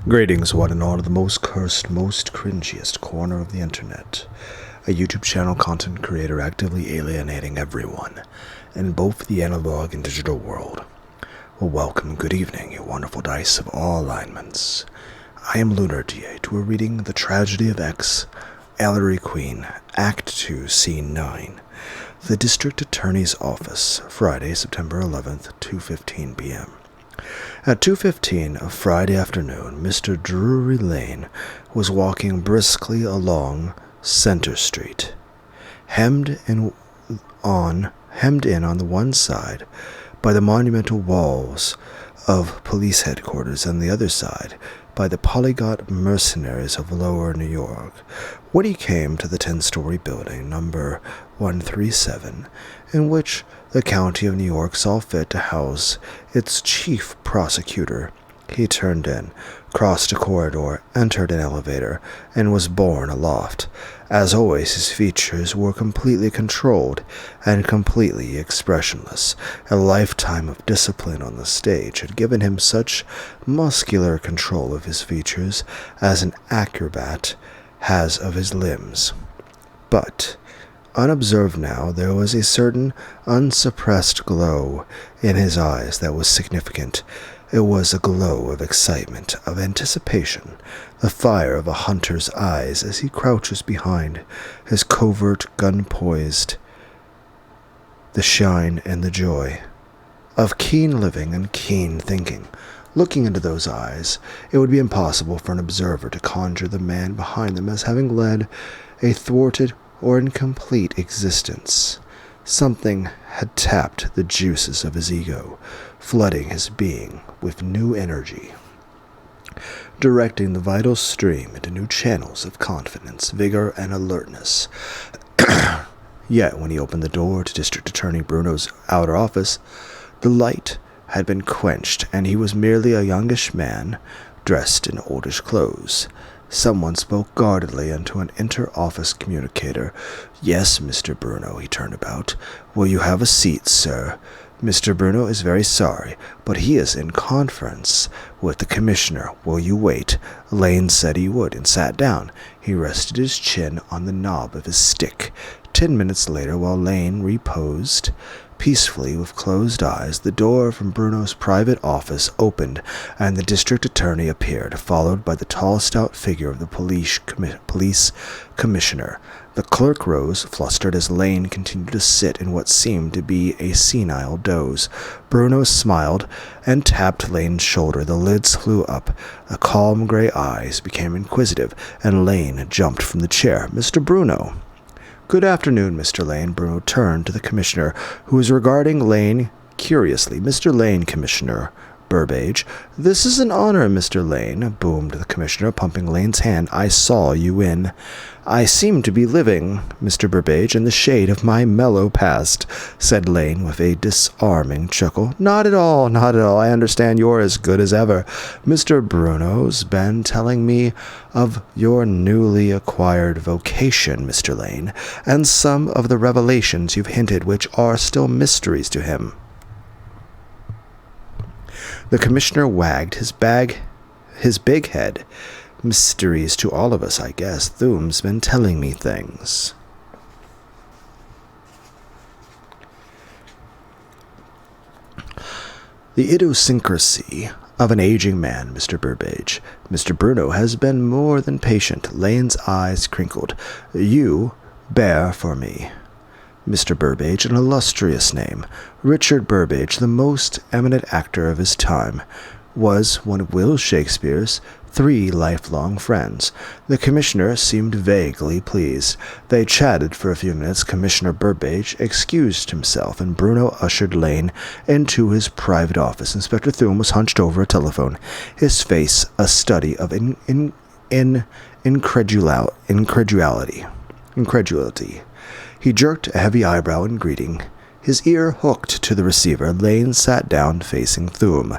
Greetings, one and all, to the most cursed, most cringiest corner of the internet. A YouTube channel content creator actively alienating everyone in both the analog and digital world. Well, welcome, good evening, you wonderful dice of all alignments. I am Lunar Umineko. We're reading The Tragedy of X, Ellery Queen, Act 2, Scene 9. The District Attorney's Office, Friday, September 11th, 2:15 p.m. At 2:15 of Friday afternoon, Mr. Drury Lane was walking briskly along Center Street, hemmed in on the one side by the monumental walls of police headquarters and the other side by the polyglot mercenaries of Lower New York, when he came to the 10-story building, number 137, in which the County of New York saw fit to house its chief prosecutor. He turned in, crossed a corridor, entered an elevator, and was borne aloft. As always, his features were completely controlled and completely expressionless. A lifetime of discipline on the stage had given him such muscular control of his features as an acrobat has of his limbs. But unobserved now, there was a certain unsuppressed glow in his eyes that was significant. It was a glow of excitement, of anticipation, the fire of a hunter's eyes as he crouches behind his covert gun poised, the shine and the joy of keen living and keen thinking. Looking into those eyes, it would be impossible for an observer to conjure the man behind them as having led a thwarted or incomplete existence. Something had tapped the juices of his ego, flooding his being with new energy, directing the vital stream into new channels of confidence, vigor, and alertness. Yet, when he opened the door to District Attorney Bruno's outer office, the light had been quenched, and he was merely a youngish man, dressed in oldish clothes. Someone spoke guardedly into an inter-office communicator. "Yes, Mr. Bruno," he turned about. "Will you have a seat, sir? Mr. Bruno is very sorry, but he is in conference with the commissioner. Will you wait?" Lane said he would, and sat down. He rested his chin on the knob of his stick. 10 minutes later, while Lane reposed peacefully with closed eyes, the door from Bruno's private office opened, and the district attorney appeared, followed by the tall, stout figure of the police commissioner. The clerk rose, flustered, as Lane continued to sit in what seemed to be a senile doze. Bruno smiled and tapped Lane's shoulder. The lids flew up. The calm gray eyes became inquisitive, and Lane jumped from the chair. "Mr. Bruno." "Good afternoon, Mr. Lane." Bruno turned to the commissioner, who was regarding Lane curiously. "Mr. Lane, Commissioner Burbage." "This is an honor, Mr. Lane," boomed the commissioner, pumping Lane's hand. "I saw you in. I seem to be living, Mr. Burbage, in the shade of my mellow past," said Lane with a disarming chuckle. Not at all, not at all. I understand you're as good as ever. Mr. Bruno's been telling me of your newly acquired vocation, Mr. Lane, and some of the revelations you've hinted which are still mysteries to him." The commissioner wagged his big head. "Mysteries to all of us, I guess. Thune's been telling me things." "The idiosyncrasy of an aging man, Mr. Burbage. Mr. Bruno has been more than patient." Lane's eyes crinkled. "You bear for me, Mr. Burbage, an illustrious name. Richard Burbage, the most eminent actor of his time, was one of Will Shakespeare's 3 lifelong friends." The commissioner seemed vaguely pleased. They chatted for a few minutes. Commissioner Burbage excused himself, and Bruno ushered Lane into his private office. Inspector Thune was hunched over a telephone, his face a study of incredulity. He jerked a heavy eyebrow in greeting, his ear hooked to the receiver. Lane sat down facing Thune.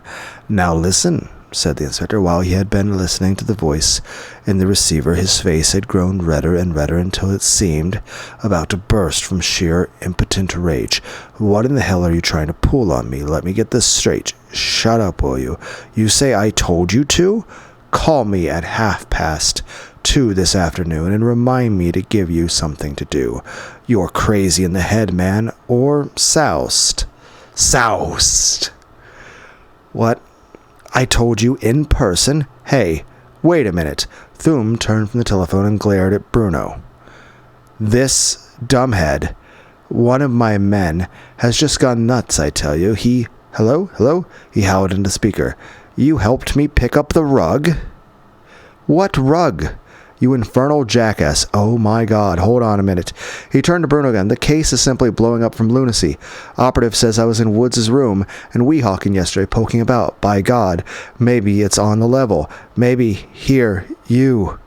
"Now listen," said the inspector. While he had been listening to the voice in the receiver, his face had grown redder and redder until it seemed about to burst from sheer impotent rage. "What in the hell are you trying to pull on me? Let me get this straight. Shut up, will you? You say I told you to?" Call me at 2:30 this afternoon and remind me to give you something to do. You're crazy in the head, man, or soused. Soused. What? I told you in person? Hey, wait a minute. Thum turned from the telephone and glared at Bruno. This dumbhead, one of my men, has just gone nuts, I tell you. Hello? He howled into the speaker. You helped me pick up the rug? What rug? You infernal jackass. Oh my god, hold on a minute. He turned to Bruno again. The case is simply blowing up from lunacy. Operative says I was in Woods' room and Weehawken yesterday poking about. By god, maybe it's on the level. Maybe here, you.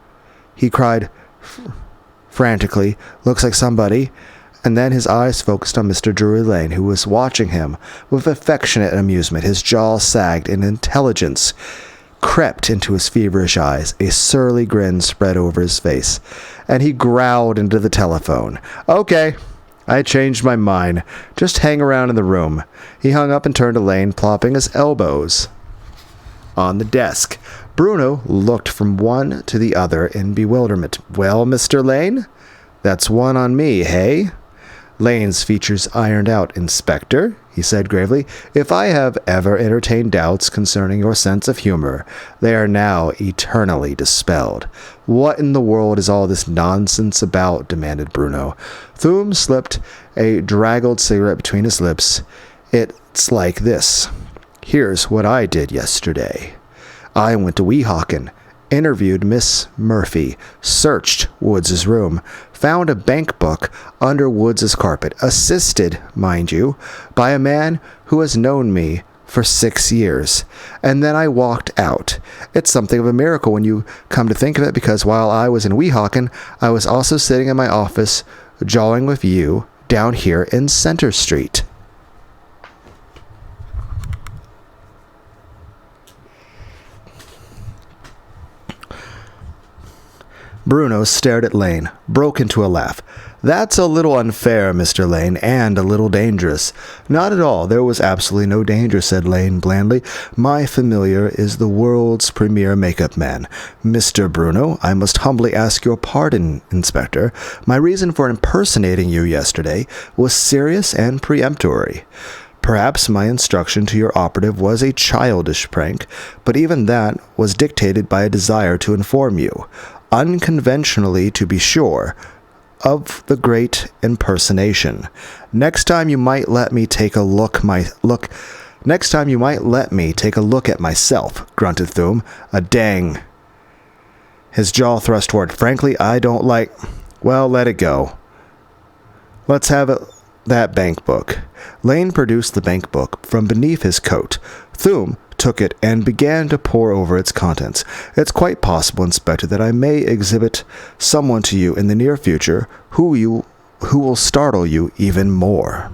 He cried frantically. Looks like somebody. And then his eyes focused on Mr. Drury Lane, who was watching him with affectionate amusement. His jaw sagged, and intelligence crept into his feverish eyes. A surly grin spread over his face, and he growled into the telephone. Okay, I changed my mind. Just hang around in the room. He hung up and turned to Lane, plopping his elbows on the desk. Bruno looked from one to the other in bewilderment. Well, Mr. Lane? That's one on me, hey? Lane's features ironed out. Inspector, he said gravely, if I have ever entertained doubts concerning your sense of humor, they are now eternally dispelled. What in the world is all this nonsense about? Demanded Bruno. Thum slipped a draggled cigarette between his lips. It's like this. Here's what I did yesterday. I went to Weehawken, interviewed Miss Murphy, searched Woods' room, found a bank book under Woods' carpet, assisted, mind you, by a man who has known me for 6 years. And then I walked out. It's something of a miracle when you come to think of it, because while I was in Weehawken, I was also sitting in my office jawing with you down here in Center Street. Bruno stared at Lane, broke into a laugh. That's a little unfair, Mr. Lane, and a little dangerous. Not at all. There was absolutely no danger, said Lane blandly. My familiar is the world's premier makeup man. Mr. Bruno, I must humbly ask your pardon, Inspector. My reason for impersonating you yesterday was serious and peremptory. Perhaps my instruction to your operative was a childish prank, but even that was dictated by a desire to inform you, unconventionally to be sure, of the great impersonation. Next time you might let me take a look at myself, grunted Thum. A dang. His jaw thrust forward. Frankly, I don't like... Well, let it go. Let's have that bank book. Lane produced the bank book from beneath his coat. Thum took it and began to pore over its contents. It's quite possible, Inspector, that I may exhibit someone to you in the near future who will startle you even more.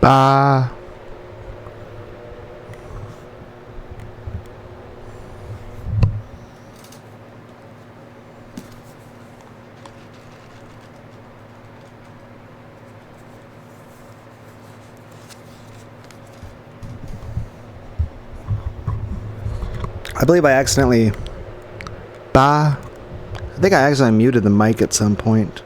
Bah. I believe I accidentally... Bah. I think I accidentally muted the mic at some point.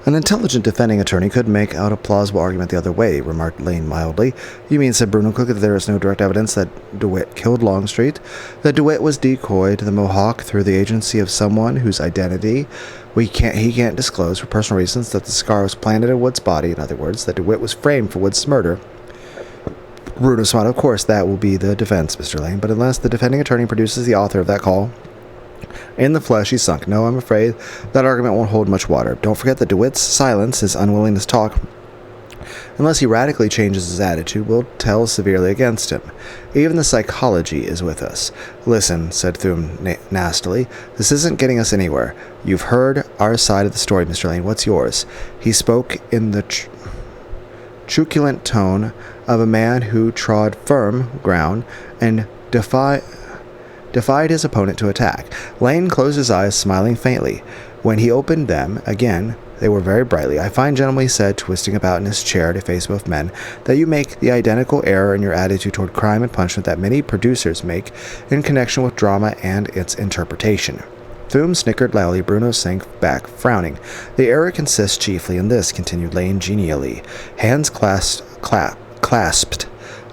An intelligent defending attorney could make out a plausible argument the other way, remarked Lane mildly. You mean, said Bruno quickly, that there is no direct evidence that DeWitt killed Longstreet? That DeWitt was decoyed to the Mohawk through the agency of someone whose identity he can't disclose for personal reasons, that the scar was planted in Wood's body, in other words, that DeWitt was framed for Wood's murder. Bruno smiled. Of course, that will be the defense, Mr. Lane, but unless the defending attorney produces the author of that call in the flesh, he's sunk. No, I'm afraid that argument won't hold much water. Don't forget that DeWitt's silence, his unwillingness to talk, unless he radically changes his attitude, will tell severely against him. Even the psychology is with us. Listen, said Thune nastily, this isn't getting us anywhere. You've heard our side of the story, Mr. Lane. What's yours? He spoke in the truculent tone of a man who trod firm ground and defied his opponent to attack. Lane closed his eyes, smiling faintly. When he opened them again, they were very brightly. I find, gentlemen, he said, twisting about in his chair to face both men, that you make the identical error in your attitude toward crime and punishment that many producers make in connection with drama and its interpretation. Thune snickered loudly. Bruno sank back, frowning. The error consists chiefly in this, continued Lane genially, hands clasped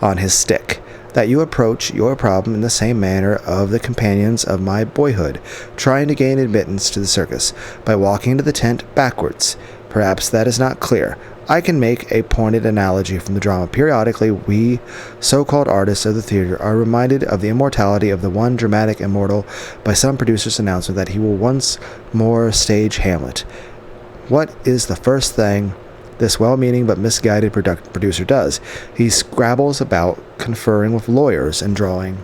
on his stick, that you approach your problem in the same manner of the companions of my boyhood, trying to gain admittance to the circus, by walking into the tent backwards. Perhaps that is not clear. I can make a pointed analogy from the drama. Periodically, we so-called artists of the theater are reminded of the immortality of the one dramatic immortal by some producer's announcement that he will once more stage Hamlet. What is the first thing this well-meaning but misguided producer does? He scrabbles about, conferring with lawyers and drawing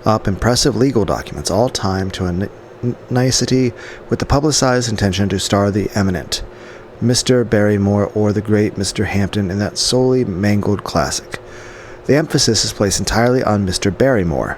up impressive legal documents, all timed to a nicety with the publicized intention to star the eminent Mr. Barrymore or the great Mr. Hampton in that solely mangled classic. The emphasis is placed entirely on Mr. Barrymore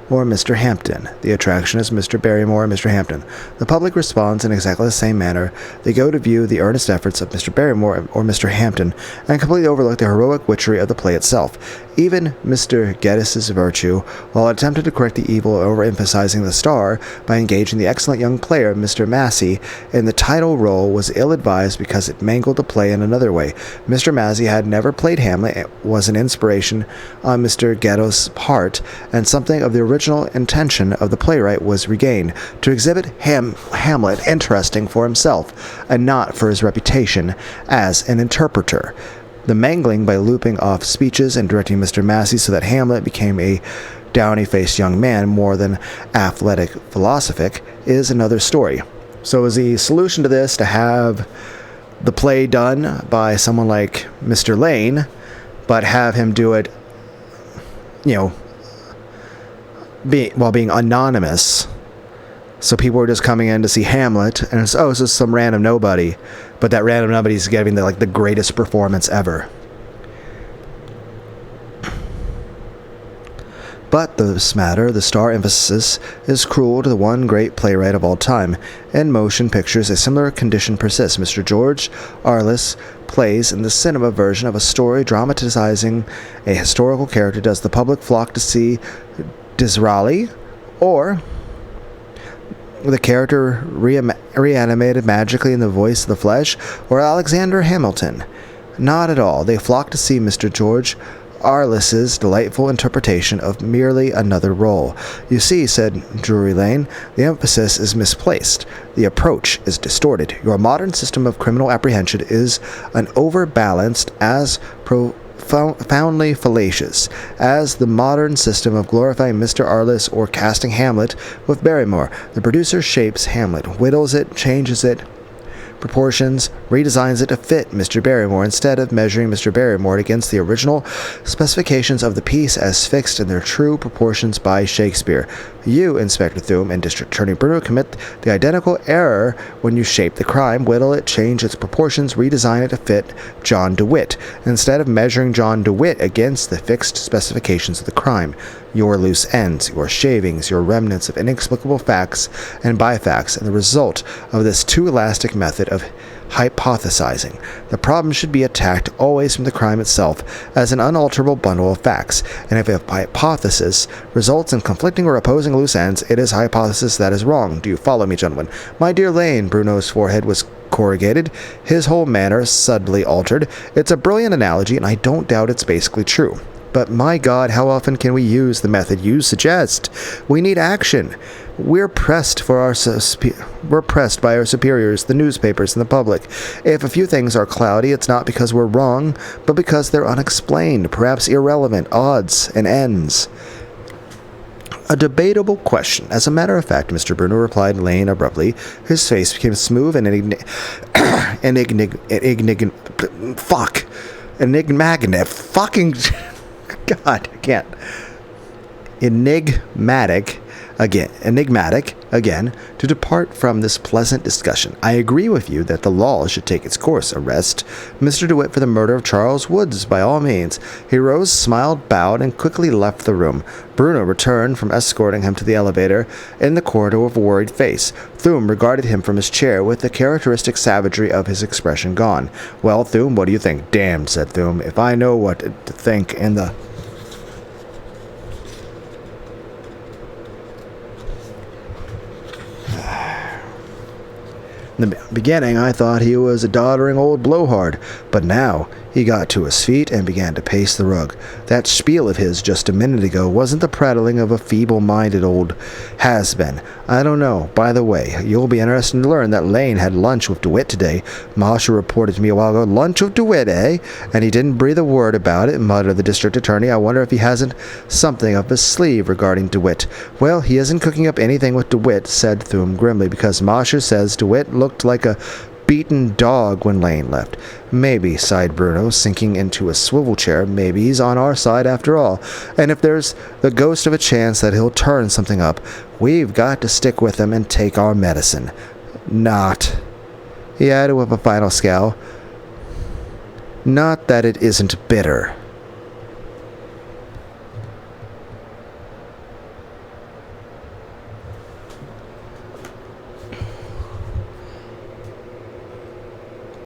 or Mr. Hampton. The attraction is Mr. Barrymore or Mr. Hampton. The public responds in exactly the same manner. They go to view the earnest efforts of Mr. Barrymore or Mr. Hampton and completely overlook the heroic witchery of the play itself. Even Mr. Geddes' virtue, while attempting to correct the evil of overemphasizing the star by engaging the excellent young player, Mr. Massey, in the title role, was ill-advised because it mangled the play in another way. Mr. Massey had never played Hamlet. It was an inspiration on Mr. Geddes' part, and something of the original intention of the playwright was regained, to exhibit Hamlet interesting for himself, and not for his reputation as an interpreter. The mangling by looping off speeches and directing Mr. Massey so that Hamlet became a downy-faced young man more than athletic philosophic is another story. So is the solution to this to have the play done by someone like Mr. Lane, but have him do it, while being anonymous, so people are just coming in to see Hamlet, and it's just some random nobody, but that random nobody is giving the greatest performance ever. But this matter, the star emphasis, is cruel to the one great playwright of all time. In motion pictures, a similar condition persists. Mr. George Arliss plays in the cinema version of a story dramatizing a historical character. Does the public flock to see Disraeli, or the character reanimated magically in the voice of the flesh, or Alexander Hamilton? Not at all. They flock to see Mr. George Arliss's delightful interpretation of merely another role. You see, said Drury Lane, the emphasis is misplaced. The approach is distorted. Your modern system of criminal apprehension is an overbalanced as profoundly fallacious as the modern system of glorifying Mr. Arliss or casting Hamlet with Barrymore. The producer shapes Hamlet, whittles it, changes it, proportions, redesigns it to fit Mr. Barrymore instead of measuring Mr. Barrymore against the original specifications of the piece as fixed in their true proportions by Shakespeare. You, Inspector Thum, and District Attorney Bruno commit the identical error when you shape the crime, whittle it, change its proportions, redesign it to fit John DeWitt, instead of measuring John DeWitt against the fixed specifications of the crime. Your loose ends, your shavings, your remnants of inexplicable facts and bifacts, and the result of this too elastic method of hypothesizing. The problem should be attacked always from the crime itself as an unalterable bundle of facts, and if a hypothesis results in conflicting or opposing loose ends, it is a hypothesis that is wrong. Do you follow me, gentlemen? My dear Lane, Bruno's forehead was corrugated, his whole manner suddenly altered. It's a brilliant analogy, and I don't doubt it's basically true. But my God, how often can we use the method you suggest? We need action. We're pressed by our superiors, the newspapers, and the public. If a few things are cloudy, it's not because we're wrong, but because they're unexplained, perhaps irrelevant, odds and ends. A debatable question. As a matter of fact, Mr. Bruno replied, Lane abruptly. His face became smooth and enigmatic. Fucking... God, I can't. Enigmatic again, to depart from this pleasant discussion. I agree with you that the law should take its course. Arrest Mr. DeWitt for the murder of Charles Woods, by all means. He rose, smiled, bowed, and quickly left the room. Bruno returned from escorting him to the elevator in the corridor with a worried face. Thum regarded him from his chair with the characteristic savagery of his expression gone. Well, Thum, what do you think? Damned, said Thum, if I know what to think in the... In the beginning, I thought he was a doddering old blowhard, but now he got to his feet and began to pace the rug. That spiel of his just a minute ago wasn't the prattling of a feeble-minded old has-been. I don't know. By the way, you'll be interested to learn that Lane had lunch with DeWitt today. Masha reported to me a while ago. Lunch with DeWitt, eh? And he didn't breathe a word about it, muttered the district attorney. I wonder if he hasn't something up his sleeve regarding DeWitt. Well, he isn't cooking up anything with DeWitt, said Thum grimly, because Masha says DeWitt looked like a beaten dog when Lane left. Maybe, sighed Bruno, sinking into a swivel chair, maybe he's on our side after all. And if there's the ghost of a chance that he'll turn something up, we've got to stick with him and take our medicine. Not, he added with a final scowl, not that it isn't bitter.